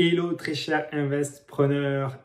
Hello très cher investpreneur,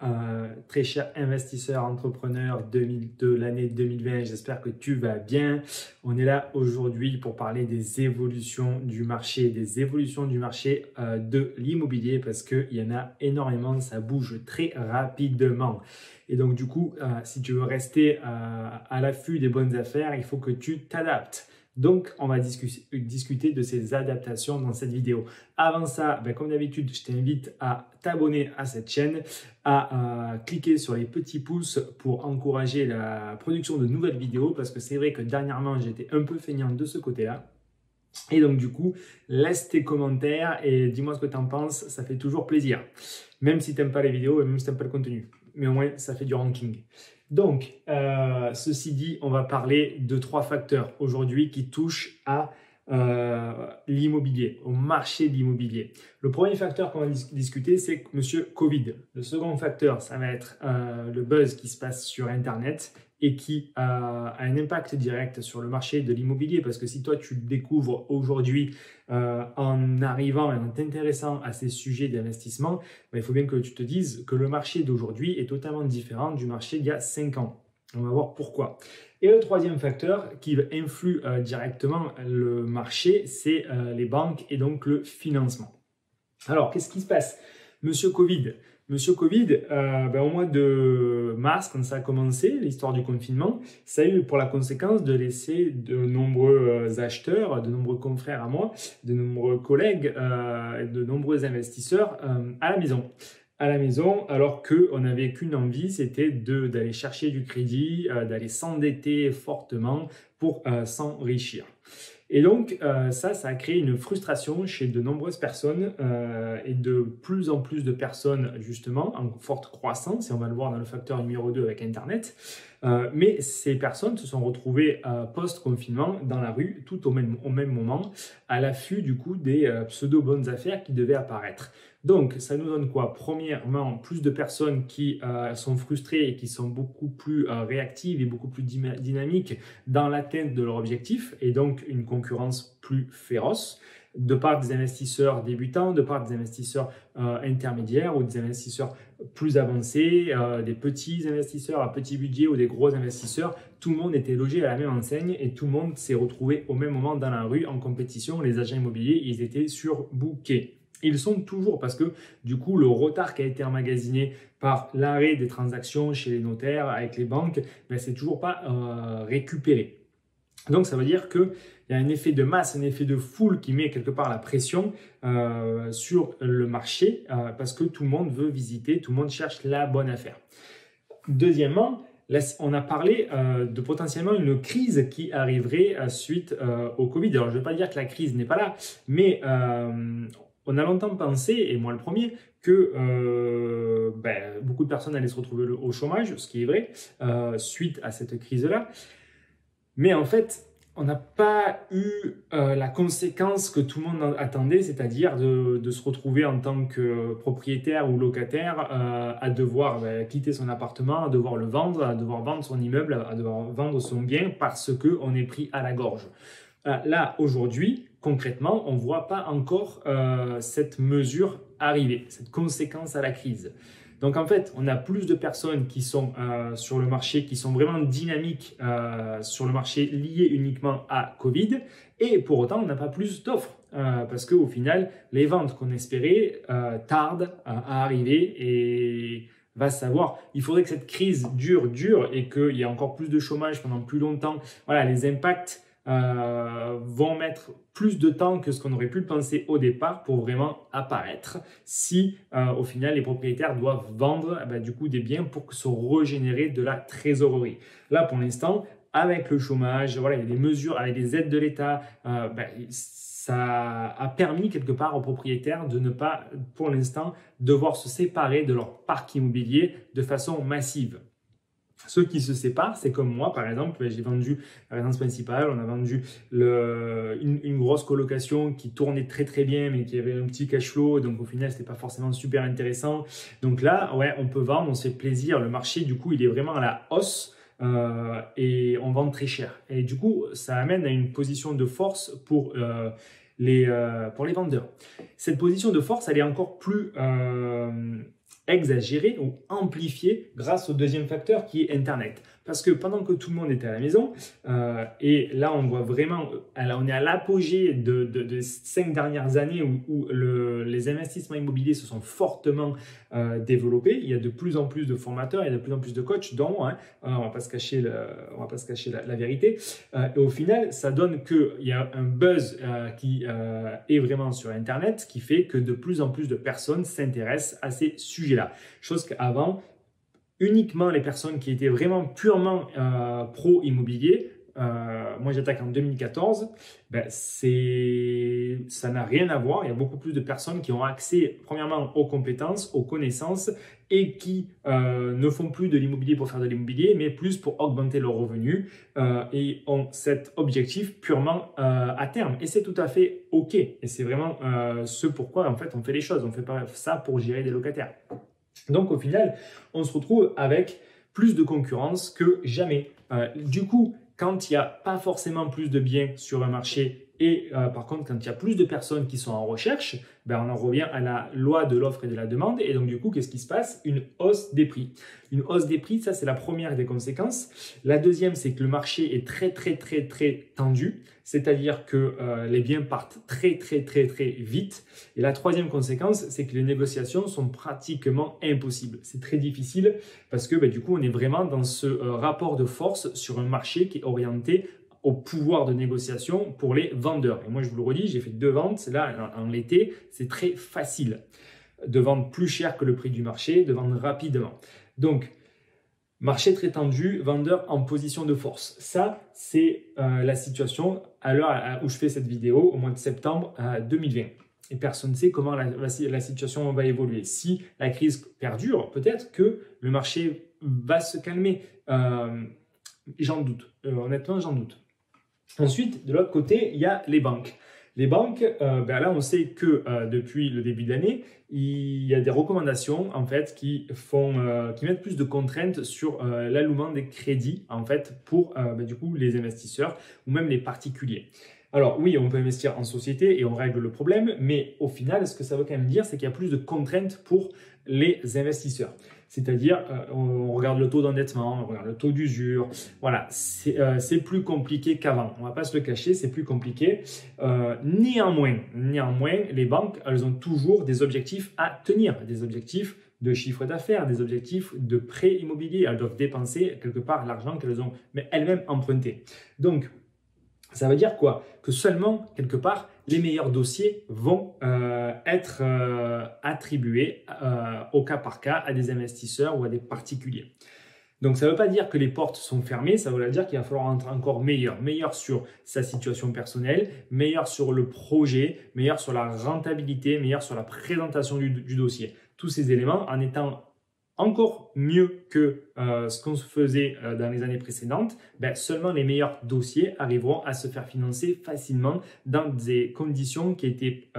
très cher investisseur, entrepreneur de l'année 2020, j'espère que tu vas bien. On est là aujourd'hui pour parler des évolutions du marché, de l'immobilier parce qu'il y en a énormément, ça bouge très rapidement. Et donc du coup, si tu veux rester à l'affût des bonnes affaires, il faut que tu t'adaptes. Donc, on va discuter de ces adaptations dans cette vidéo. Avant ça, comme d'habitude, je t'invite à t'abonner à cette chaîne, à cliquer sur les petits pouces pour encourager la production de nouvelles vidéos parce que c'est vrai que dernièrement, j'étais un peu feignant de ce côté-là. Et donc, du coup, laisse tes commentaires et dis-moi ce que tu en penses, ça fait toujours plaisir. Même si tu n'aimes pas les vidéos et même si tu n'aimes pas le contenu. Mais au moins, ça fait du ranking. Donc, ceci dit, on va parler de 3 facteurs aujourd'hui qui touchent à l'immobilier, au marché de l'immobilier. Le premier facteur qu'on va discuter, c'est Monsieur Covid. Le second facteur, ça va être le buzz qui se passe sur Internet et qui a un impact direct sur le marché de l'immobilier. Parce que si toi, tu le découvres aujourd'hui en arrivant et en t'intéressant à ces sujets d'investissement, il faut bien que tu te dises que le marché d'aujourd'hui est totalement différent du marché d'il y a 5 ans. On va voir pourquoi. Et le troisième facteur qui influe directement le marché, c'est les banques et donc le financement. Alors, qu'est-ce qui se passe? Monsieur Covid, au mois de mars, quand ça a commencé, l'histoire du confinement, ça a eu pour la conséquence de laisser de nombreux acheteurs, de nombreux confrères à moi, de nombreux collègues, de nombreux investisseurs à la maison, alors qu'on n'avait qu'une envie, c'était d'aller chercher du crédit, d'aller s'endetter fortement pour s'enrichir. Et donc, ça a créé une frustration chez de nombreuses personnes et de plus en plus de personnes, justement, en forte croissance, et on va le voir dans le facteur numéro 2 avec Internet. Mais ces personnes se sont retrouvées post-confinement dans la rue, tout au même moment, à l'affût du coup des pseudo-bonnes affaires qui devaient apparaître. Donc, ça nous donne quoi? Premièrement, plus de personnes qui sont frustrées et qui sont beaucoup plus réactives et beaucoup plus dynamiques dans l'atteinte de leur objectif et donc une concurrence plus féroce de part des investisseurs débutants, de part des investisseurs intermédiaires ou des investisseurs plus avancés, des petits investisseurs à petit budget ou des gros investisseurs. Tout le monde était logé à la même enseigne et tout le monde s'est retrouvé au même moment dans la rue en compétition. Les agents immobiliers, ils étaient surbookés. Ils sont toujours parce que du coup, le retard qui a été emmagasiné par l'arrêt des transactions chez les notaires avec les banques, c'est toujours pas récupéré. Donc, ça veut dire qu'il y a un effet de masse, un effet de foule qui met quelque part la pression sur le marché parce que tout le monde veut visiter, tout le monde cherche la bonne affaire. Deuxièmement, là, on a parlé de potentiellement une crise qui arriverait suite au Covid. Alors, je ne vais pas dire que la crise n'est pas là, mais on a longtemps pensé, et moi le premier, que beaucoup de personnes allaient se retrouver au chômage, ce qui est vrai, suite à cette crise-là. Mais en fait, on n'a pas eu la conséquence que tout le monde attendait, c'est-à-dire de se retrouver en tant que propriétaire ou locataire à devoir quitter son appartement, à devoir le vendre, à devoir vendre son immeuble, à devoir vendre son bien parce qu'on est pris à la gorge. Là, aujourd'hui, concrètement, on ne voit pas encore cette mesure arriver, cette conséquence à la crise. Donc en fait, on a plus de personnes qui sont sur le marché, qui sont vraiment dynamiques sur le marché lié uniquement à Covid. Et pour autant, on n'a pas plus d'offres parce qu'au final, les ventes qu'on espérait tardent à arriver et va savoir. Il faudrait que cette crise dure et qu'il y ait encore plus de chômage pendant plus longtemps. Voilà, les impacts vont mettre plus de temps que ce qu'on aurait pu le penser au départ pour vraiment apparaître si au final les propriétaires doivent vendre du coup des biens pour se régénérer de la trésorerie. Là pour l'instant, avec le chômage, voilà, il y a des mesures avec des aides de l'État, ça a permis quelque part aux propriétaires de ne pas pour l'instant devoir se séparer de leur parc immobilier de façon massive. Ceux qui se séparent, c'est comme moi, par exemple, j'ai vendu la résidence principale, on a vendu une grosse colocation qui tournait très très bien, mais qui avait un petit cash flow, donc au final, c'était pas forcément super intéressant. Donc là, ouais, on peut vendre, on se fait plaisir, le marché, du coup, il est vraiment à la hausse et on vend très cher. Et du coup, ça amène à une position de force pour pour les vendeurs. Cette position de force, elle est encore plus exagérée ou amplifiée grâce au deuxième facteur qui est Internet. Parce que pendant que tout le monde était à la maison, et là on voit vraiment, on est à l'apogée de 5 dernières années où les investissements immobiliers se sont fortement développés. Il y a de plus en plus de formateurs, il y a de plus en plus de coachs, dont moi, hein, on ne va pas se cacher la vérité. Et au final, ça donne qu'il y a un buzz qui est vraiment sur Internet, qui fait que de plus en plus de personnes s'intéressent à ces sujets-là. Chose qu'avant, uniquement les personnes qui étaient vraiment purement pro-immobilier, moi j'attaque en 2014, ben ça n'a rien à voir. Il y a beaucoup plus de personnes qui ont accès premièrement aux compétences, aux connaissances et qui ne font plus de l'immobilier pour faire de l'immobilier, mais plus pour augmenter leurs revenus et ont cet objectif purement à terme. Et c'est tout à fait OK. Et c'est vraiment ce pourquoi en fait on fait les choses. On ne fait pas ça pour gérer des locataires. Donc au final, on se retrouve avec plus de concurrence que jamais. Du coup, quand il n'y a pas forcément plus de biens sur un marché et par contre, quand il y a plus de personnes qui sont en recherche, ben, on en revient à la loi de l'offre et de la demande. Et donc du coup, qu'est-ce qui se passe? Une hausse des prix. Une hausse des prix, ça c'est la première des conséquences. La deuxième, c'est que le marché est très tendu. C'est-à-dire que les biens partent très vite. Et la troisième conséquence, c'est que les négociations sont pratiquement impossibles. C'est très difficile parce que du coup, on est vraiment dans ce rapport de force sur un marché qui est orienté au pouvoir de négociation pour les vendeurs. Et moi, je vous le redis, j'ai fait 2 ventes. Là, en été, c'est très facile de vendre plus cher que le prix du marché, de vendre rapidement. Donc, marché très tendu, vendeur en position de force. Ça, c'est la situation à l'heure où je fais cette vidéo, au mois de septembre 2020. Et personne ne sait comment la situation va évoluer. Si la crise perdure, peut-être que le marché va se calmer. J'en doute. Honnêtement, j'en doute. Ensuite, de l'autre côté, il y a les banques. Les banques, là, on sait que depuis le début de l'année, il y a des recommandations en fait qui mettent plus de contraintes sur l'allouement des crédits en fait pour du coup les investisseurs ou même les particuliers. Alors oui, on peut investir en société et on règle le problème, mais au final, ce que ça veut quand même dire, c'est qu'il y a plus de contraintes pour les investisseurs. C'est-à-dire, on regarde le taux d'endettement, on regarde le taux d'usure. Voilà, c'est plus compliqué qu'avant. On ne va pas se le cacher, c'est plus compliqué. Néanmoins, les banques, elles ont toujours des objectifs à tenir, des objectifs de chiffre d'affaires, des objectifs de prêt immobilier. Elles doivent dépenser quelque part l'argent qu'elles ont elles-mêmes emprunté. Donc, ça veut dire quoi? Que seulement, quelque part, les meilleurs dossiers vont être attribués au cas par cas à des investisseurs ou à des particuliers. Donc, ça ne veut pas dire que les portes sont fermées, ça veut dire qu'il va falloir être encore meilleur. Meilleur sur sa situation personnelle, meilleur sur le projet, meilleur sur la rentabilité, meilleur sur la présentation du dossier. Tous ces éléments en étant encore mieux que ce qu'on se faisait dans les années précédentes, seulement les meilleurs dossiers arriveront à se faire financer facilement dans des conditions qui étaient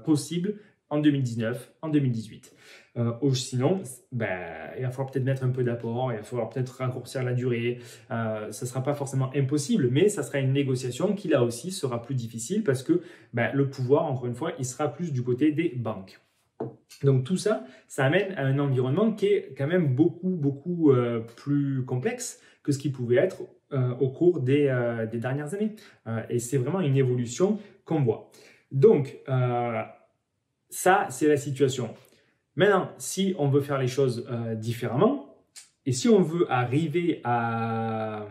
possibles en 2019, en 2018. Sinon, il va falloir peut-être mettre un peu d'apport, il va falloir peut-être raccourcir la durée. Ça ne sera pas forcément impossible, mais ça sera une négociation qui là aussi sera plus difficile parce que le pouvoir, encore une fois, il sera plus du côté des banques. Donc tout ça, ça amène à un environnement qui est quand même beaucoup plus complexe que ce qui pouvait être au cours des dernières années. Et c'est vraiment une évolution qu'on voit. Donc ça, c'est la situation. Maintenant, si on veut faire les choses différemment et si on veut arriver à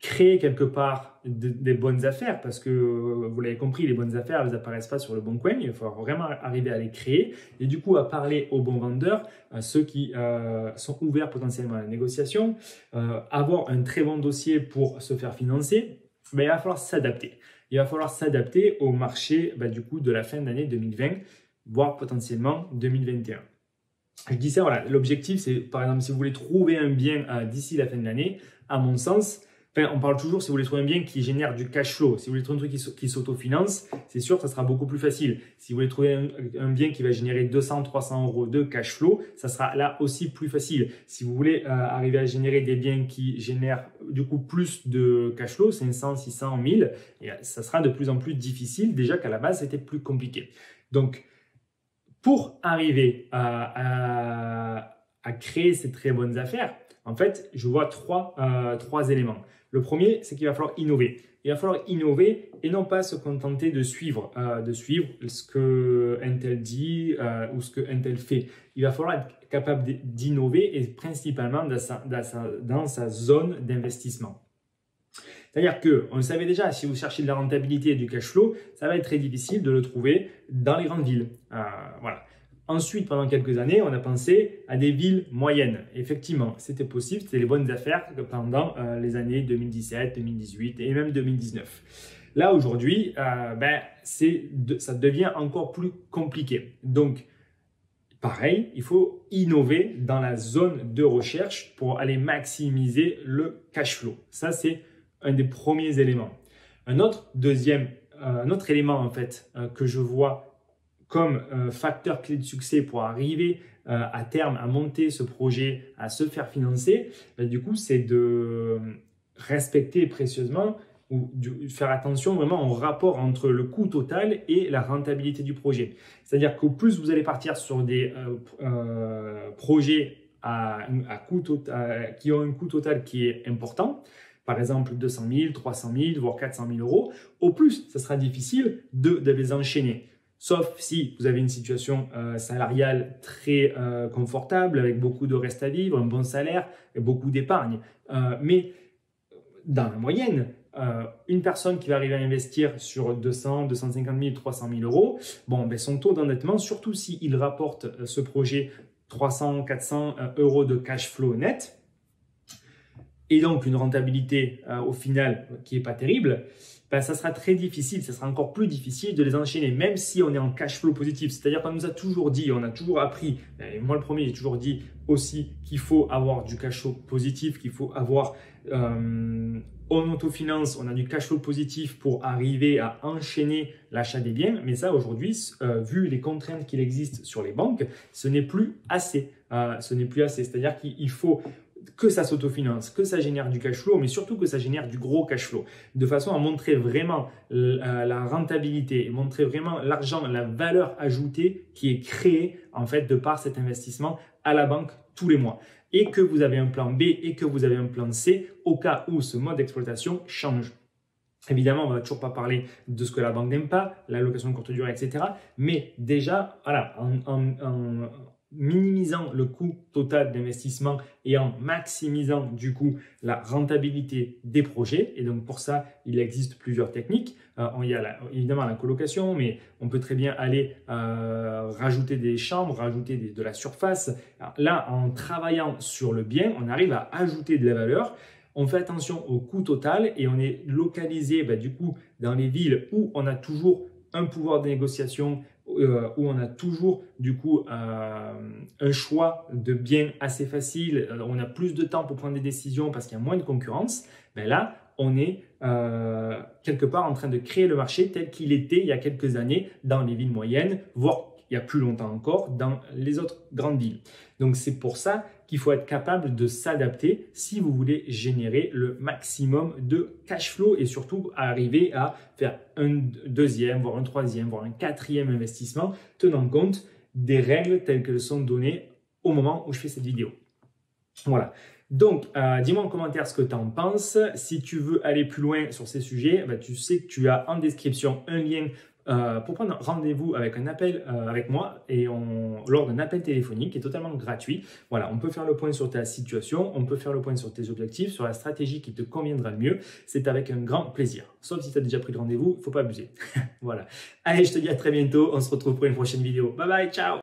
créer quelque part des bonnes affaires, parce que vous l'avez compris, les bonnes affaires, elles n'apparaissent pas sur le bon coin, il faut vraiment arriver à les créer et du coup à parler aux bons vendeurs, ceux qui sont ouverts potentiellement à la négociation, avoir un très bon dossier pour se faire financer, il va falloir s'adapter. Il va falloir s'adapter au marché du coup de la fin d'année 2020, voire potentiellement 2021. Je dis ça, voilà, l'objectif c'est par exemple si vous voulez trouver un bien d'ici la fin de l'année, à mon sens, Enfin, on parle toujours si vous voulez trouver un bien qui génère du cash flow. Si vous voulez trouver un truc qui s'autofinance, c'est sûr que ça sera beaucoup plus facile. Si vous voulez trouver un bien qui va générer 200, 300 euros de cash flow, ça sera là aussi plus facile. Si vous voulez arriver à générer des biens qui génèrent du coup plus de cash flow, 500, 600, 1000, et ça sera de plus en plus difficile. Déjà qu'à la base, c'était plus compliqué. Donc, pour arriver à créer ces très bonnes affaires, en fait, je vois trois éléments. Le premier, c'est qu'il va falloir innover. Il va falloir innover et non pas se contenter de suivre ce que Intel dit ou ce que Intel fait. Il va falloir être capable d'innover et principalement dans sa zone d'investissement. C'est-à-dire qu'on le savait déjà, si vous cherchez de la rentabilité et du cash flow, ça va être très difficile de le trouver dans les grandes villes. Voilà. Ensuite, pendant quelques années, on a pensé à des villes moyennes. Effectivement, c'était possible, c'était les bonnes affaires pendant les années 2017, 2018 et même 2019. Là, aujourd'hui, ça devient encore plus compliqué. Donc, pareil, il faut innover dans la zone de recherche pour aller maximiser le cash flow. Ça, c'est un des premiers éléments. Un autre élément en fait que je vois comme facteur clé de succès pour arriver à terme à monter ce projet, à se faire financer, du coup, c'est de respecter précieusement ou de faire attention vraiment au rapport entre le coût total et la rentabilité du projet. C'est-à-dire qu'au plus vous allez partir sur des projets qui ont un coût total qui est important, par exemple 200 000, 300 000, voire 400 000 euros, au plus, ça sera difficile de les enchaîner. Sauf si vous avez une situation salariale très confortable, avec beaucoup de reste à vivre, un bon salaire et beaucoup d'épargne. Mais dans la moyenne, une personne qui va arriver à investir sur 200, 250 000, 300 000 euros, son taux d'endettement, surtout s'il rapporte ce projet 300, 400 euros de cash flow net, et donc une rentabilité au final qui n'est pas terrible, ça sera très difficile, ça sera encore plus difficile de les enchaîner, même si on est en cash flow positif. C'est-à-dire qu'on nous a toujours dit, on a toujours appris, et moi le premier, j'ai toujours dit aussi qu'il faut avoir du cash flow positif, qu'il faut avoir en autofinance, on a du cash flow positif pour arriver à enchaîner l'achat des biens. Mais ça, aujourd'hui, vu les contraintes qu'il existe sur les banques, ce n'est plus assez. C'est-à-dire qu'il faut que ça s'autofinance, que ça génère du cash flow, mais surtout que ça génère du gros cash flow, de façon à montrer vraiment la rentabilité, montrer vraiment l'argent, la valeur ajoutée qui est créée en fait de par cet investissement à la banque tous les mois. Et que vous avez un plan B et que vous avez un plan C au cas où ce mode d'exploitation change. Évidemment, on ne va toujours pas parler de ce que la banque n'aime pas, la location de courte durée, etc. Mais déjà, voilà, en minimisant le coût total d'investissement et en maximisant du coup la rentabilité des projets. Et donc pour ça, il existe plusieurs techniques. Il y a évidemment la colocation, mais on peut très bien aller rajouter des chambres, rajouter de la surface. Alors là, en travaillant sur le bien, on arrive à ajouter de la valeur. On fait attention au coût total et on est localisé du coup dans les villes où on a toujours un pouvoir de négociation, où on a toujours du coup un choix de biens assez facile, on a plus de temps pour prendre des décisions parce qu'il y a moins de concurrence. Là, on est quelque part en train de créer le marché tel qu'il était il y a quelques années dans les villes moyennes, voire il y a plus longtemps encore dans les autres grandes villes. Donc c'est pour ça qu'il faut être capable de s'adapter si vous voulez générer le maximum de cash flow et surtout arriver à faire un deuxième, voire un troisième, voire un quatrième investissement tenant compte des règles telles qu'elles sont données au moment où je fais cette vidéo. Voilà. Donc, dis-moi en commentaire ce que tu en penses. Si tu veux aller plus loin sur ces sujets, tu sais que tu as en description un lien pour prendre rendez-vous avec un appel avec moi et lors d'un appel téléphonique qui est totalement gratuit. Voilà, on peut faire le point sur ta situation, on peut faire le point sur tes objectifs, sur la stratégie qui te conviendra le mieux. C'est avec un grand plaisir. Sauf si tu as déjà pris le rendez-vous, il ne faut pas abuser. Voilà. Allez, je te dis à très bientôt. On se retrouve pour une prochaine vidéo. Bye bye, ciao!